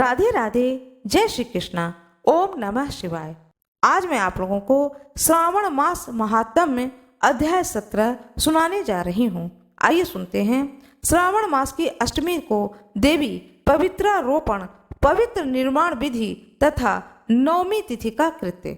राधे राधे, जय श्री कृष्णा, ओम नमः शिवाय। आज मैं आप लोगों को श्रावण मास महात्म्य अध्याय 17 सुनाने जा रही हूँ। आइए सुनते हैं। श्रावण मास की अष्टमी को देवी पवित्रारोपण, पवित्र निर्माण विधि तथा नवमी तिथि का कृत्य।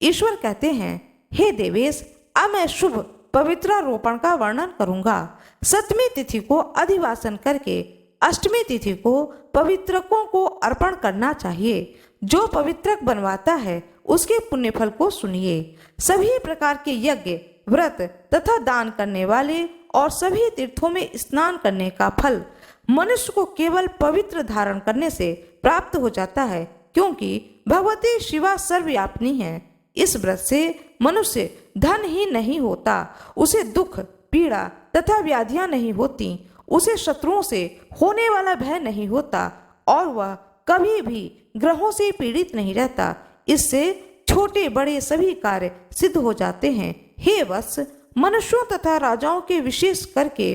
ईश्वर कहते हैं, हे देवेश, अब मैं शुभ पवित्रारोपण का वर्णन करूंगा। सप्तमी तिथि को अधिवासन करके अष्टमी तिथि को पवित्रकों को अर्पण करना चाहिए। जो पवित्रक बनवाता है उसके पुण्य फल को सुनिए। सभी प्रकार के यज्ञ, व्रत तथा दान करने वाले और सभी तीर्थों में स्नान करने का फल मनुष्य को केवल पवित्र धारण करने से प्राप्त हो जाता है, क्योंकि भगवती शिवा सर्वव्यापिनी है। इस व्रत से मनुष्य धन ही नहीं होता, उसे दुख, पीड़ा तथा व्याधियां नहीं होती, उसे शत्रुओं से होने वाला भय नहीं होता और वह कभी भी ग्रहों से पीड़ित नहीं रहता। इससे छोटे बड़े सभी कार्य सिद्ध हो जाते हैं। हे वत्स, मनुष्यों तथा राजाओं के विशेष करके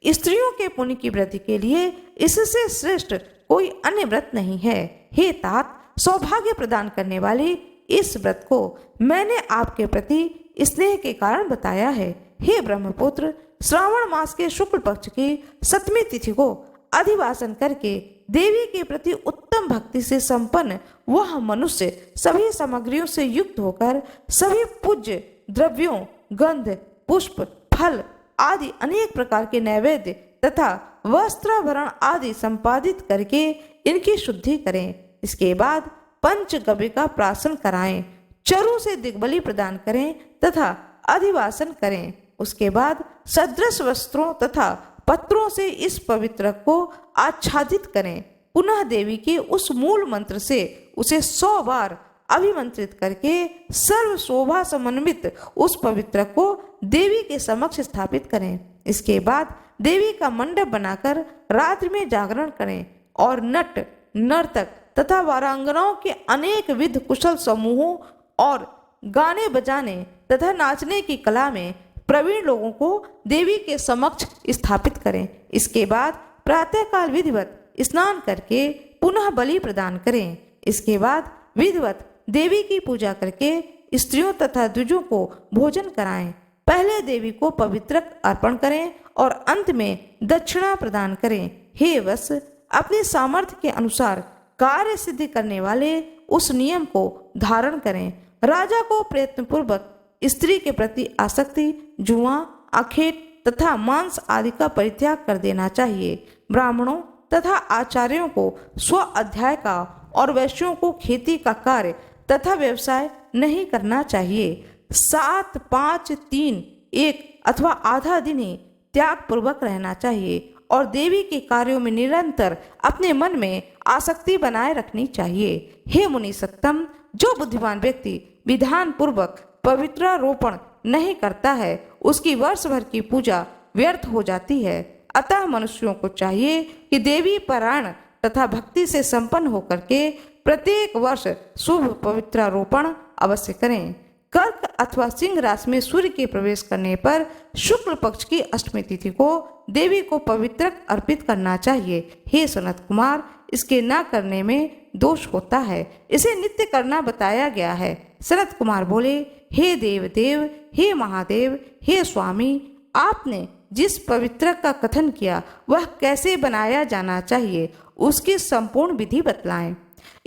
स्त्रियों के पुण्य की वृद्धि के लिए इससे श्रेष्ठ कोई अन्य व्रत नहीं है। हे तात, सौभाग्य प्रदान करने वाले इस व्रत को मैंने आपके प्रति स्नेह के कारण बताया है। हे ब्रह्मपुत्र, श्रावण मास के शुक्ल पक्ष की सप्तमी तिथि को अधिवासन करके देवी के प्रति उत्तम भक्ति से संपन्न वह मनुष्य सभी सामग्रियों से युक्त होकर सभी पूज्य द्रव्यों, गंध, पुष्प, फल आदि अनेक प्रकार के नैवेद्य तथा वस्त्राभरण आदि संपादित करके इनकी शुद्धि करें। इसके बाद पंचगव्य का प्राशन कराएं, चरु से दिग्बली प्रदान करें तथा अधिवासन करें। उसके बाद सदृश वस्त्रों तथा पत्रों से इस पवित्र को आच्छादित करें। पुनः देवी के उस मूल मंत्र से उसे 100 बार अभिमंत्रित करके सर्व शोभा समन्वित उस पवित्र को देवी के समक्ष स्थापित करें। इसके बाद देवी का मंडप बनाकर रात्रि में जागरण करें और नट, नर्तक तथा वारांगनाओं के अनेक विध कुशल समूहों और गाने बजाने तथा नाचने की कला में प्रवीण लोगों को देवी के समक्ष स्थापित करें। इसके बाद प्रातःकाल विधिवत स्नान करके पुनः बलि प्रदान करें। इसके बाद विधिवत देवी की पूजा करके स्त्रियों तथा द्विजों को भोजन कराएं। पहले देवी को पवित्र अर्पण करें और अंत में दक्षिणा प्रदान करें। हे वत्स, अपने सामर्थ्य के अनुसार कार्य सिद्ध करने वाले उस नियम को धारण करें। राजा को प्रयत्नपूर्वक स्त्री के प्रति आसक्ति, जुआ, आखेट तथा मांस आदि का परित्याग कर देना चाहिए। ब्राह्मणों तथा आचार्यों को स्व अध्याय का और वैश्यों को खेती का कार्य तथा व्यवसाय नहीं करना चाहिए। 7, 5, 3, 1 अथवा आधा दिन ही त्याग पूर्वक रहना चाहिए और देवी के कार्यों में निरंतर अपने मन में आसक्ति बनाए रखनी चाहिए। हे मुनि सत्तम, जो बुद्धिमान व्यक्ति विधान पूर्वक पवित्रारोपण नहीं करता है उसकी वर्ष भर की पूजा व्यर्थ हो जाती है। अतः मनुष्यों को चाहिए कि देवी परायण तथा भक्ति से संपन्न होकर के प्रत्येक वर्ष शुभ पवित्रारोपण अवश्य करें। कर्क अथवा सिंह राशि में सूर्य के प्रवेश करने पर शुक्ल पक्ष की अष्टमी तिथि को देवी को पवित्र अर्पित करना चाहिए। हे सनत कुमार, इसके न करने में दोष होता है, इसे नित्य करना बताया गया है। सनत कुमार बोले, हे देव, हे महादेव, हे स्वामी, आपने जिस पवित्र का कथन किया वह कैसे बनाया जाना चाहिए उसकी संपूर्ण विधि बतलाएं।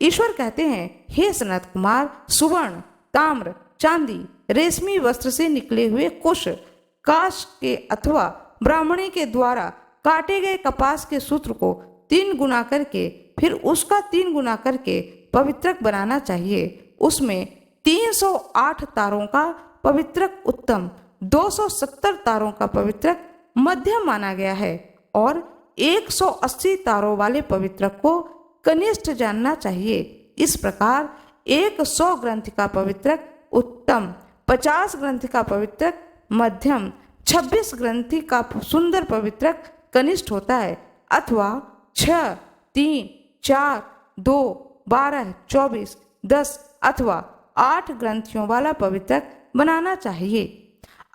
ईश्वर कहते हैं, हे सनत कुमार, सुवर्ण, ताम्र, चांदी, रेशमी वस्त्र से निकले हुए कुश, काश के अथवा ब्राह्मणी के द्वारा काटे गए कपास के सूत्र को 3 गुना करके फिर उसका 3 गुना करके पवित्रक बनाना चाहिए। उसमें 308 तारों का पवित्रक उत्तम, 270 तारों का पवित्रक मध्यम माना गया है और 180 तारों वाले पवित्रक को कनिष्ठ जानना चाहिए। इस प्रकार 100 ग्रंथि का पवित्रक उत्तम, 50 ग्रंथि का पवित्रक मध्यम, 26 ग्रंथि का सुंदर पवित्रक कनिष्ठ होता है अथवा 6, 3, 4, 2, 12, 24, 10 अथवा 8 ग्रंथियों वाला पवित्रक बनाना चाहिए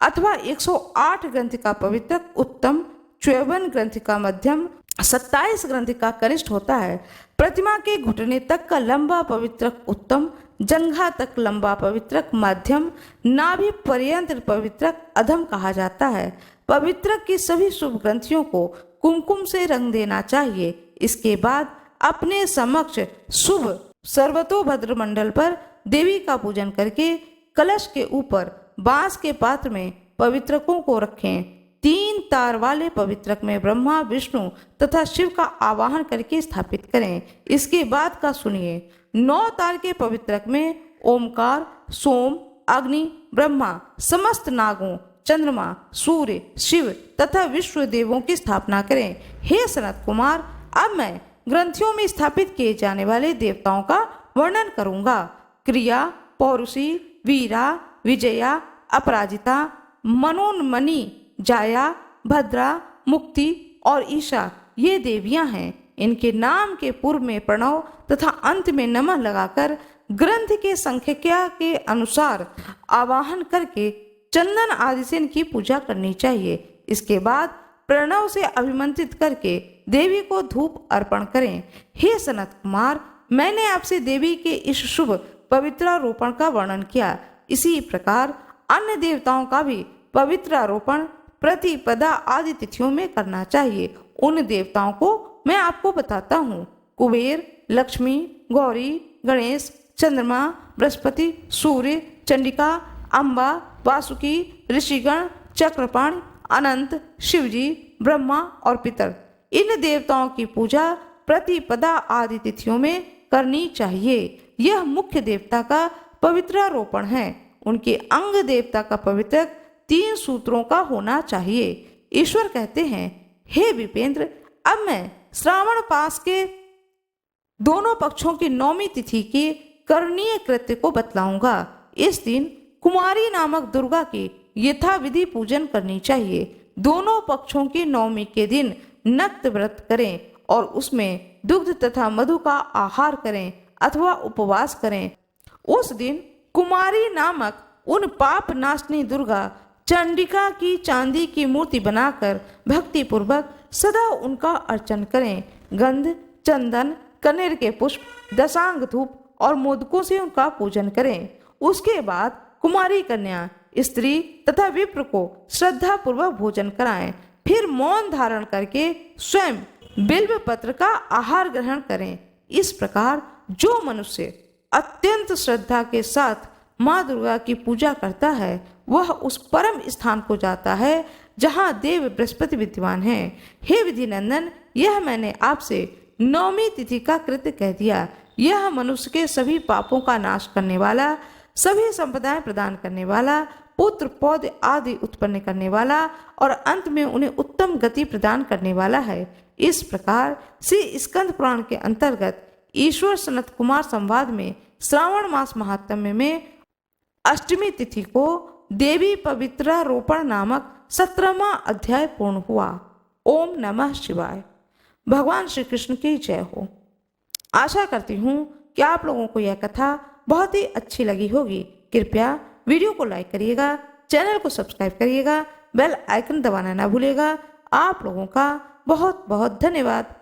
अथवा 108 ग्रंथि का पवित्रक उत्तम, 54 ग्रंथि का मध्यम, 27 ग्रंथि का कनिष्ठ होता है। प्रतिमा के घुटने तक का लंबा पवित्रक उत्तम, जंघा तक लंबा पवित्रक मध्यम, नाभि पर्यंत पवित्रक अधम कहा जाता है। पवित्रक की सभी शुभ ग्रंथियों को कुमकुम से रंग देना चाहिए। इसके बाद अपने समक्ष शुभ सर्वतोभद्र मंडल पर देवी का पूजन करके कलश के ऊपर बांस के पात्र में पवित्रकों को रखें। 3 तार वाले पवित्रक में ब्रह्मा, विष्णु तथा शिव का आवाहन करके स्थापित करें। इसके बाद का सुनिए। 9 तार के पवित्रक में ओमकार, सोम, अग्नि, ब्रह्मा, समस्त नागों, चंद्रमा, सूर्य, शिव तथा विश्व देवों की स्थापना करें। हे सनत कुमार, अब मैं ग्रंथियों में स्थापित किए जाने वाले देवताओं का वर्णन करूंगा। क्रिया, पौरुषी, वीरा, विजया, अपराजिता, मनोन्मनी, जाया, भद्रा, मुक्ति और ईशा ये देवियां हैं। इनके नाम के पूर्व में प्रणव तथा अंत में नमः लगाकर ग्रंथ के संख्या के अनुसार आवाहन करके चंदन आदि से इनकी पूजा करनी चाहिए। इसके बाद प्रणव से अभिमंत्रित करके देवी को धूप अर्पण करें। हे सनत कुमार, मैंने आपसे देवी के इस शुभ पवित्रारोपण का वर्णन किया। इसी प्रकार अन्य देवताओं का भी पवित्रारोपण प्रतिपदा आदि तिथियों में करना चाहिए। उन देवताओं को मैं आपको बताता हूँ। कुबेर, लक्ष्मी, गौरी, गणेश, चंद्रमा, बृहस्पति, सूर्य, चंडिका, अम्बा, वासुकी, ऋषिगण, चक्रपाणि, अनंत, शिवजी, ब्रह्मा और पितर। इन देवताओं की पूजा प्रतिपदा आदि तिथियों में करनी चाहिए। यह मुख्य देवता का पवित्रारोपण है। उनके अंग देवता का पवित्रक 3 सूत्रों का होना चाहिए। ईश्वर कहते हैं, हे विपेंद्र, अब मैं श्रावण पास के दोनों पक्षों की 9वीं तिथि के करणीय कृत्य को बतलाऊंगा। इस दिन कुमारी नामक दुर्गा की यथाविधि पूजन करनी चाहिए। दोनों पक्षों की 9वीं के दिन नक्त व्रत करें और उसमें दुग्ध तथा मधु का आहार करें अथवा उपवास करें। उस दिन कुमारी नामक उन पाप नाशनी दुर्गा चंडिका की चांदी की मूर्ति बनाकर भक्ति पूर्वक सदा उनका अर्चन करें। गंध, चंदन, कनेर के पुष्प, दशांग धूप और मोदकों से उनका पूजन करें। उसके बाद कुमारी कन्या, स्त्री तथा विप्र को श्रद्धा पूर्वक भोजन कराएं। फिर मौन धारण करके स्वयं बिल्व पत्र का आहार ग्रहण करें। इस प्रकार जो मनुष्य अत्यंत श्रद्धा के साथ माँ दुर्गा की पूजा करता है वह उस परम स्थान को जाता है जहाँ देव बृहस्पति विद्यमान है। हे विधि नंदन, यह मैंने आपसे 9वीं तिथि का कृत्य कह दिया। यह मनुष्य के सभी पापों का नाश करने वाला, सभी संपदाएं प्रदान करने वाला, पुत्र पौध आदि उत्पन्न करने वाला और अंत में उन्हें उत्तम गति प्रदान करने वाला है। इस प्रकार श्री स्कंद पुराण के अंतर्गत ईश्वर सनत कुमार संवाद में श्रावण मास महात्म्य में अष्टमी तिथि को देवी पवित्रारोपण नामक 17वां अध्याय पूर्ण हुआ। ओम नमः शिवाय। भगवान श्री कृष्ण की जय हो। आशा करती हूँ कि आप लोगों को यह कथा बहुत ही अच्छी लगी होगी। कृपया वीडियो को लाइक करिएगा, चैनल को सब्सक्राइब करिएगा, बेल आइकन दबाना ना भूलिएगा। आप लोगों का बहुत बहुत धन्यवाद।